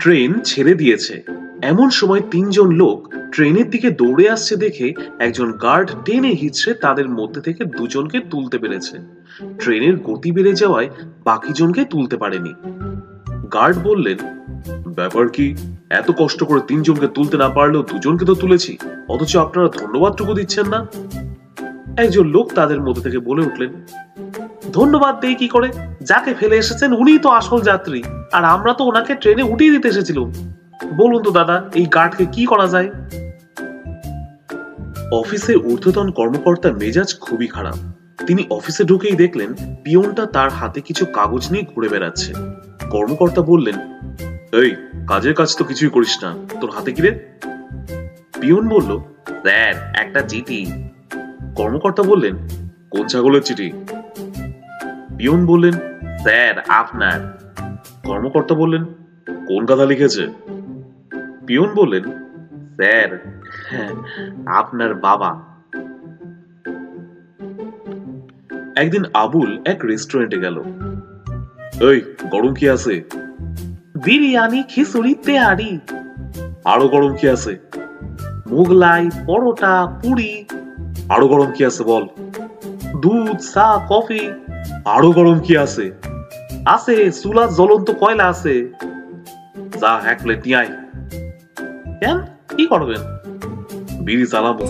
Train ছেড়ে দিয়েছে। এমন সময় তিনজন লোক ট্রেনের দিকে দৌড়ে আসছে দেখে একজন গার্ড টেনে হিঁচড়ে তাদের মধ্যে থেকে দুজনকে তুলতে পেরেছে। ট্রেনের গতি বেড়ে যাওয়ায় বাকি জনকে তুলতে পারেনি। গার্ড বললেন, ব্যাপার কি? এত কষ্ট করে তিনজনকে তুলতে না পারলেও দুজনকে তো তুলেছি, অথচ আপনারা ধন্যবাদটুকু দিচ্ছেন না। একজন লোক তাদের মধ্যে থেকে বলে উঠলেন, ধন্যবাদ দেই কি করে? যাকে ফেলে এসেছেন উনিই তো আসল যাত্রী, আর আমরা তো ওনাকে ট্রেনে উঠিয়ে দিতে এসেছিলাম। বলুন তো দাদা, এই গার্ডকে কি করা যায়? অফিসের ঊর্ধ্বতন কর্মকর্তার মেজাজ খুবই খারাপ। তিনি অফিসে ঢুকেই দেখলেন পিয়নটা তার হাতে কিছু কাগজ নিয়ে ঘুরে বেড়াচ্ছে। কর্মকর্তা বললেন, এই কাজের কাজ তো কিছুই করিস না, তোর হাতে কি রে? পিয়ন বলল, স্যার, একটা চিঠি। কর্মকর্তা বললেন, কোন ছাগলের চিঠি? পিয়ন বললেন, স্যার, আপনার। কর্মকর্তা বললেন, কোন গাধা লিখেছে? পিয়ন বললেন, স্যার, হ্যাঁ, আপনার বাবা। একদিন আবুল এক রেস্টুরেন্টে গেল। এই, গরম কি আছে? বিরিয়ানি, খিচুড়ি, তেহারি। আরো গরম কি আছে? মোগলাই, পরোটা, পুরি। আরো গরম কি আছে বল? দুধ, চা, কফি। আরো গরম কি আছে? আছে, চুলার জ্বলন্ত কয়লা আছে। যা, এক প্লেট নিয়ে আয়। কেন, কি করবেন? বিড়ি চালাবো।